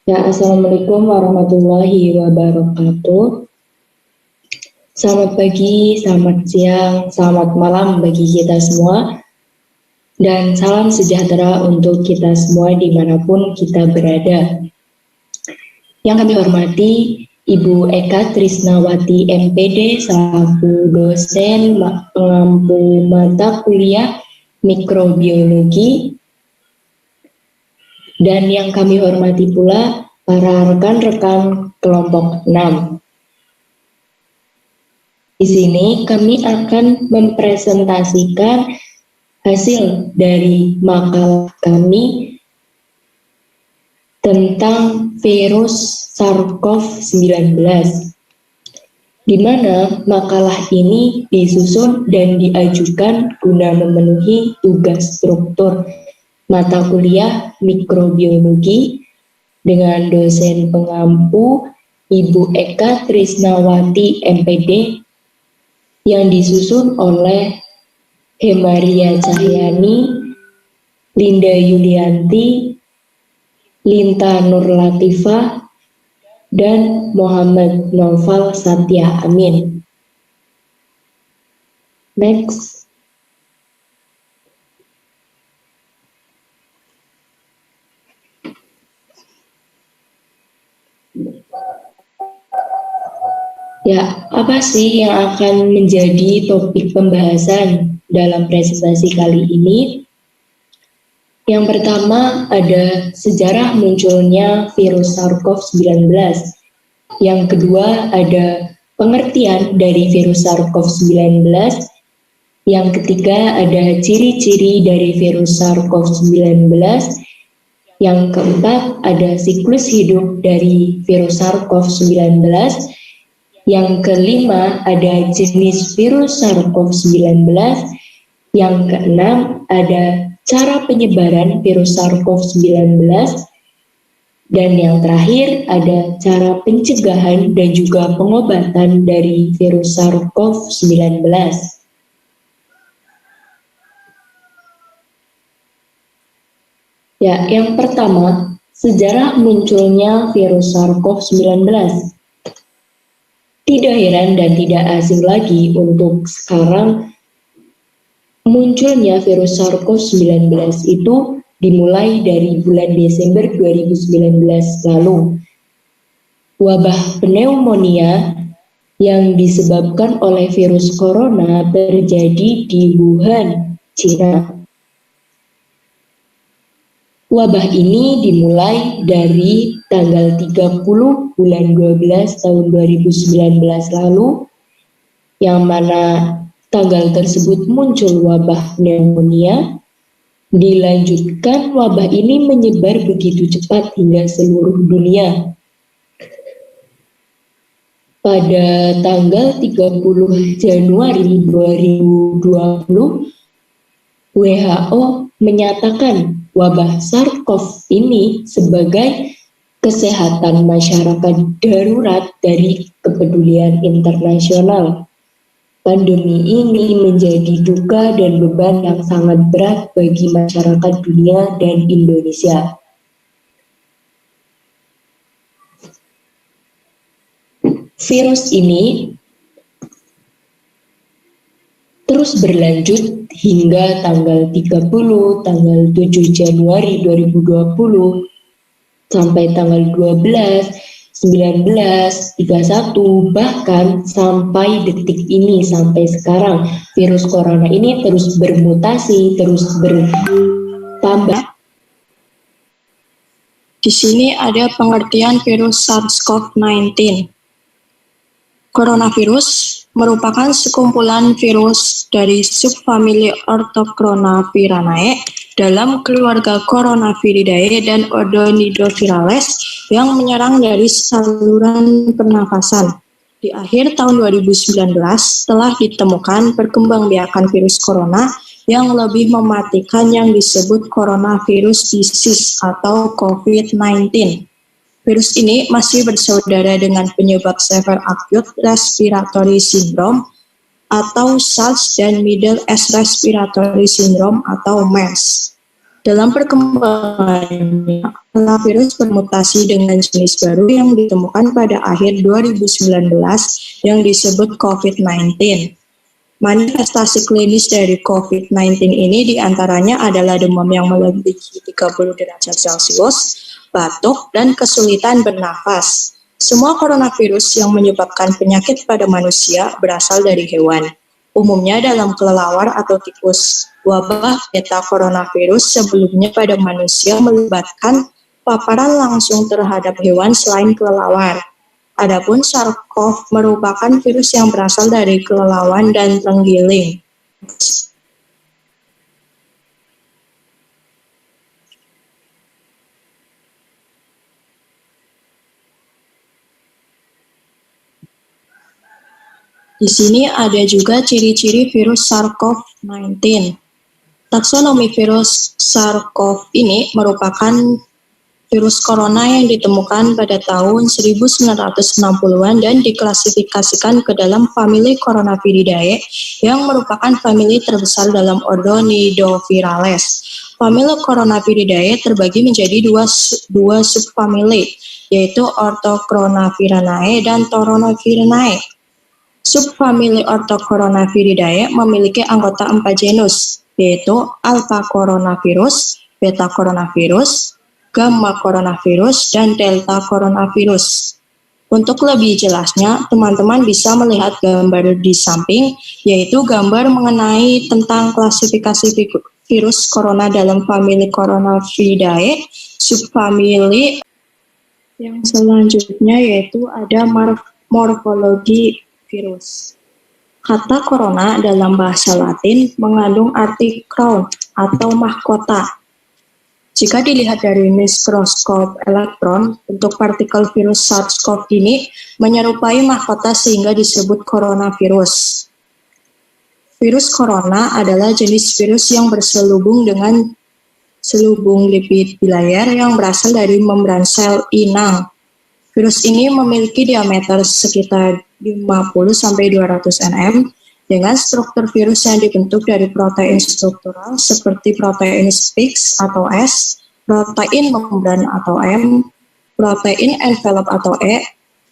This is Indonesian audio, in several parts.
Ya, Assalamualaikum warahmatullahi wabarakatuh. Selamat pagi, selamat siang, selamat malam bagi kita semua. Dan salam sejahtera untuk kita semua dimanapun kita berada. Yang kami hormati Ibu Eka Trisnawati MPD selaku dosen pengampu mata kuliah mikrobiologi. Dan yang kami hormati pula para rekan-rekan kelompok 6. Di sini kami akan mempresentasikan hasil dari makalah kami tentang virus SARS-CoV-19, di mana makalah ini disusun dan diajukan guna memenuhi tugas struktur mata kuliah mikrobiologi dengan dosen pengampu Ibu Eka Trisnawati MPD yang disusun oleh Hemaria Cahyani, Linda Yulianti, Linta Nurlatifah, dan Muhammad Noval Satya Amin. Next. Ya, apa sih yang akan menjadi topik pembahasan dalam presentasi kali ini? Yang pertama ada sejarah munculnya virus SARS-CoV-19. Yang kedua ada pengertian dari virus SARS-CoV-19. Yang ketiga ada ciri-ciri dari virus SARS-CoV-19. Yang keempat ada siklus hidup dari virus SARS-CoV-19. Yang kelima ada jenis virus SARS-CoV-19. Yang keenam ada cara penyebaran virus SARS-CoV-19. Dan yang terakhir ada cara pencegahan dan juga pengobatan dari virus SARS-CoV-19. Ya, yang pertama, sejarah munculnya virus SARS-CoV-19. Tidak heran dan tidak asing lagi untuk sekarang munculnya virus SARS-CoV-19 itu dimulai dari bulan Desember 2019 lalu. Wabah pneumonia yang disebabkan oleh virus corona terjadi di Wuhan, China. Wabah ini dimulai dari tanggal 30 bulan 12 tahun 2019 lalu, yang mana tanggal tersebut muncul wabah pneumonia. Dilanjutkan wabah ini menyebar begitu cepat hingga seluruh dunia. Pada tanggal 30 Januari 2020, WHO menyatakan wabah SARS-CoV ini sebagai kesehatan masyarakat darurat dari kepedulian internasional. Pandemi ini menjadi duka dan beban yang sangat berat bagi masyarakat dunia dan Indonesia. Virus ini terus berlanjut hingga tanggal 30, tanggal 7 Januari 2020, sampai tanggal 12, 19, 31, bahkan sampai detik ini, sampai sekarang, virus corona ini terus bermutasi, terus bertambah. Di sini ada pengertian virus SARS-CoV-19. Coronavirus merupakan sekumpulan virus dari subfamili Orthocoronavirinae dalam keluarga Coronaviridae dan Odonidovirales yang menyerang dari saluran pernafasan. Di akhir tahun 2019 telah ditemukan perkembangbiakan virus corona yang lebih mematikan yang disebut coronavirus disease atau COVID-19. Virus ini masih bersaudara dengan penyebab Severe Acute Respiratory Syndrome atau SARS dan Middle East Respiratory Syndrome atau MERS. Dalam perkembangannya, virus bermutasi dengan jenis baru yang ditemukan pada akhir 2019 yang disebut COVID-19. Manifestasi klinis dari COVID-19 ini diantaranya adalah demam yang melebihi 30 derajat Celcius, batuk, dan kesulitan bernafas. Semua coronavirus yang menyebabkan penyakit pada manusia berasal dari hewan, umumnya dalam kelelawar atau tikus. Wabah beta coronavirus sebelumnya pada manusia melibatkan paparan langsung terhadap hewan selain kelelawar. Adapun SARS-CoV merupakan virus yang berasal dari kelelawar dan terenggiling. Di sini ada juga ciri-ciri virus SARS-CoV-19. Taksonomi virus SARS-CoV ini merupakan virus corona yang ditemukan pada tahun 1960-an dan diklasifikasikan ke dalam famili Coronaviridae yang merupakan famili terbesar dalam ordo Nidovirales. Famili Coronaviridae terbagi menjadi dua subfamili, yaitu Orthocoronaviridae dan Toronavirinae. Subfamili Orthocoronaviridae memiliki anggota 4 genus, yaitu Alpha coronavirus, Beta coronavirus, Gamma coronavirus, dan Delta coronavirus. Untuk lebih jelasnya, teman-teman bisa melihat gambar di samping, yaitu gambar mengenai tentang klasifikasi virus corona dalam famili Coronaviridae, subfamili yang selanjutnya yaitu ada morfologi virus. Kata corona dalam bahasa Latin mengandung arti crown atau mahkota. Jika dilihat dari mikroskop elektron, bentuk partikel virus SARS-CoV ini menyerupai mahkota sehingga disebut coronavirus. Virus corona adalah jenis virus yang berselubung dengan selubung lipid bilayer yang berasal dari membran sel inang. Virus ini memiliki diameter sekitar 50-200 nm dengan struktur virus yang dibentuk dari protein struktural seperti protein spike atau S, protein membran atau M, protein envelope atau E,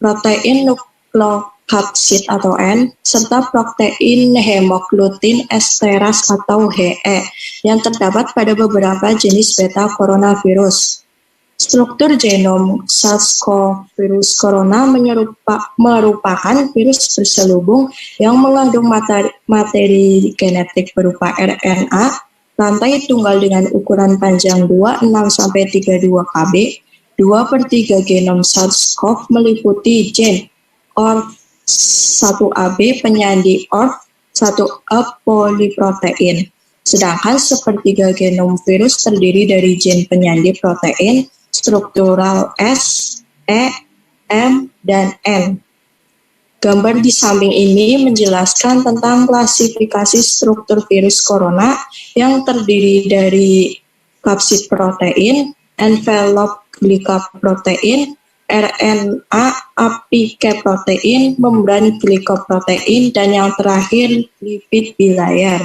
protein nukleokapsid atau N, serta protein hemagglutinin esterase atau He yang terdapat pada beberapa jenis beta coronavirus. Struktur genom SARS-CoV virus corona merupakan virus berselubung yang mengandung materi genetik berupa RNA, rantai tunggal dengan ukuran panjang 26-32 kb, 2/3 genom SARS-CoV meliputi gen ORF1AB penyandi ORF1A poliprotein, sedangkan sepertiga genom virus terdiri dari gen penyandi protein struktural S, E, M, dan N. Gambar di samping ini menjelaskan tentang klasifikasi struktur virus corona yang terdiri dari kapsid protein, envelope glycoprotein, RNA apikeprotein, membran glikoprotein, dan yang terakhir lipid bilayer.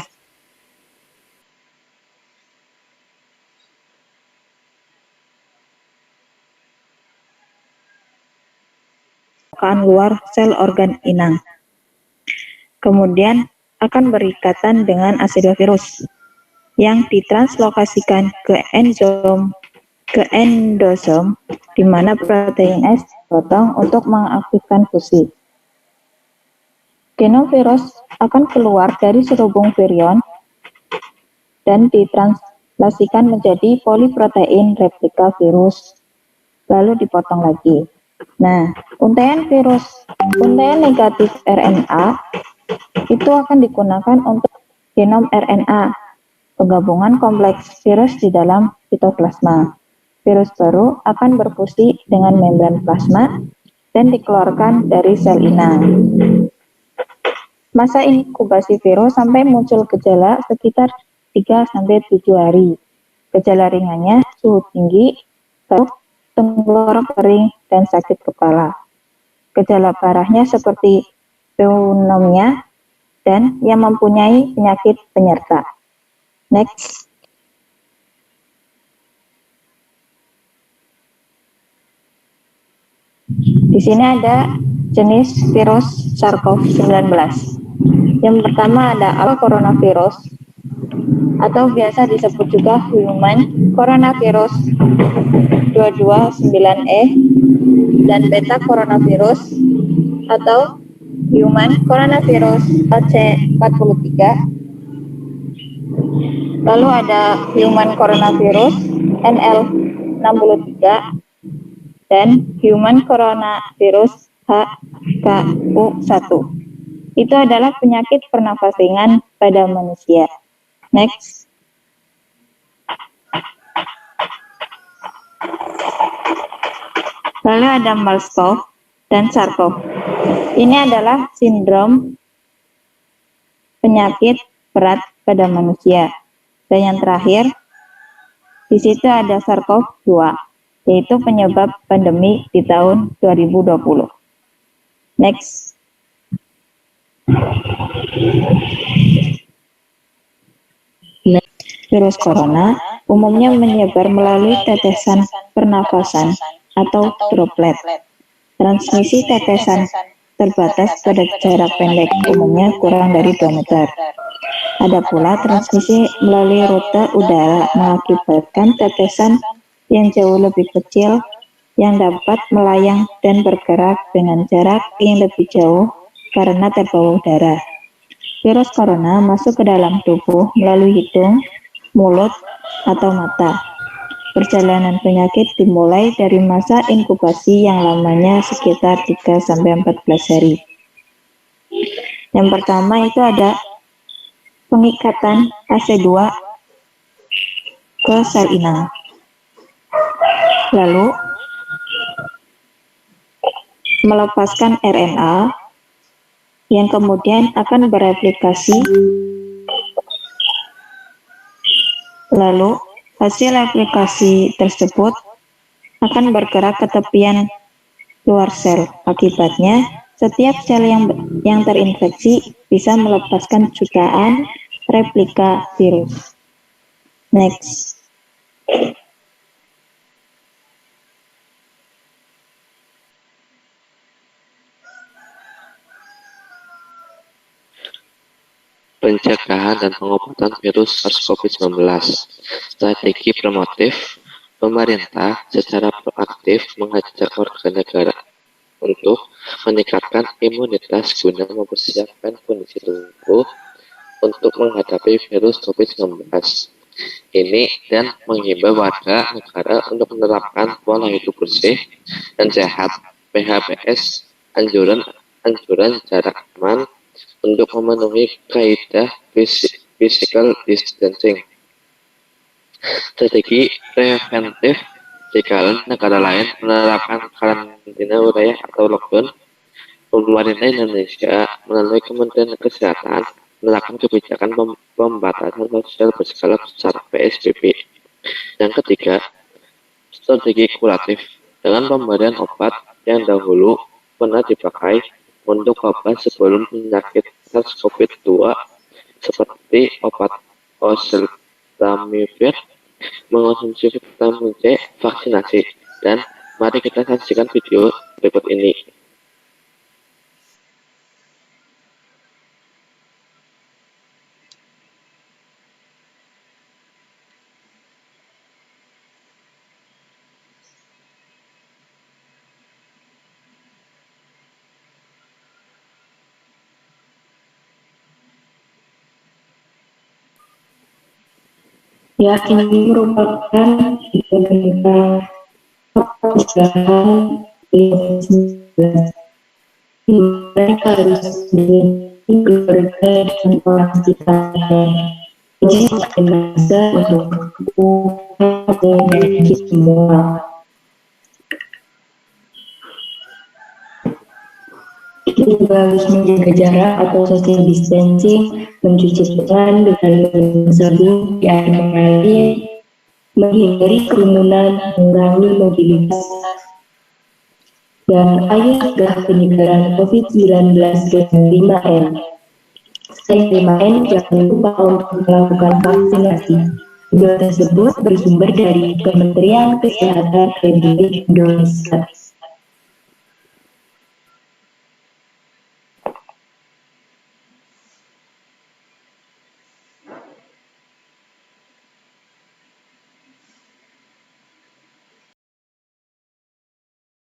Luar sel organ inang. Kemudian akan berikatan dengan acidovirus yang ditranslokasikan ke endosom di mana protein S dipotong untuk mengaktifkan fusi. Genom virus akan keluar dari selubung virion dan ditranslasikan menjadi poliprotein replika virus, lalu dipotong lagi. Nah, untaian negatif RNA itu akan digunakan untuk genom RNA, penggabungan kompleks virus di dalam sitoplasma. Virus baru akan berfusi dengan membran plasma dan dikeluarkan dari sel inang. Masa inkubasi virus sampai muncul gejala sekitar 3-7 hari. Gejala ringannya suhu tinggi, batuk, tenggorok kering, dan sakit kepala. Gejala parahnya seperti pneumonia dan yang mempunyai penyakit penyerta. Next. Di sini ada jenis virus SARS-CoV-19. Yang pertama ada Alpha coronavirus atau biasa disebut juga human coronavirus 229E dan beta coronavirus atau human coronavirus AC43. Lalu ada human coronavirus NL63 dan human coronavirus HKU1. Itu adalah penyakit pernapas ringan pada manusia. Next. Lalu ada MERS-CoV dan SARS-CoV. Ini adalah sindrom penyakit berat pada manusia. Dan yang terakhir, di situ ada SARS-CoV-2, yaitu penyebab pandemi di tahun 2020. Next. Virus corona umumnya menyebar melalui tetesan pernafasan atau droplet. Transmisi tetesan terbatas pada jarak pendek, umumnya kurang dari 2 meter. Ada pula transmisi melalui rute udara, mengakibatkan tetesan yang jauh lebih kecil yang dapat melayang dan bergerak dengan jarak yang lebih jauh karena terbawa udara. Virus corona masuk ke dalam tubuh melalui hidung, mulut, atau mata. Perjalanan penyakit dimulai dari masa inkubasi yang lamanya sekitar 3-14 hari. Yang pertama itu ada pengikatan AC2 ke sel inang. Lalu melepaskan RNA yang kemudian akan bereplikasi. Lalu hasil aplikasi tersebut akan bergerak ke tepian luar sel. Akibatnya, setiap sel yang terinfeksi bisa melepaskan jutaan replika virus. Next. Pencegahan dan pengobatan virus SARS-CoV-19. Strategi promotif, pemerintah secara proaktif mengajak warga negara untuk meningkatkan imunitas guna mempersiapkan kondisi tubuh untuk menghadapi virus COVID-19 ini dan menghimbau warga negara untuk menerapkan pola hidup bersih dan sehat (PHBS), anjuran jarak aman untuk memenuhi kaidah physical distancing. Strategi preventif jika negara lain menerapkan karantina wilayah atau lockdown, pemerintah Indonesia melalui Kementerian Kesehatan menerapkan kebijakan pembatasan sosial berskala besar (PSBB). Yang ketiga, strategi kuratif dengan pemberian obat yang dahulu pernah dipakai untuk wabah sebelum penyakit SARS-CoV-2 seperti obat oseltamivir, mengonsumsi vitamin C, vaksinasi, dan mari kita saksikan video berikut ini. Ya, ini merupakan tentang pencegahan COVID-19. Mereka harus bekerja dengan orang sekitar. Jadi, masa untuk semua. Kita juga harus menjaga jarak atau social distancing, mencuci tangan dengan sabun di air mengalir, menghindari kerumunan, mengurangi mobilitas, dan ayo cegah penyebaran COVID-19 dengan 5M. Selain 5M, jangan lupa untuk melakukan vaksinasi. Video tersebut bersumber dari Kementerian Kesehatan Republik Indonesia.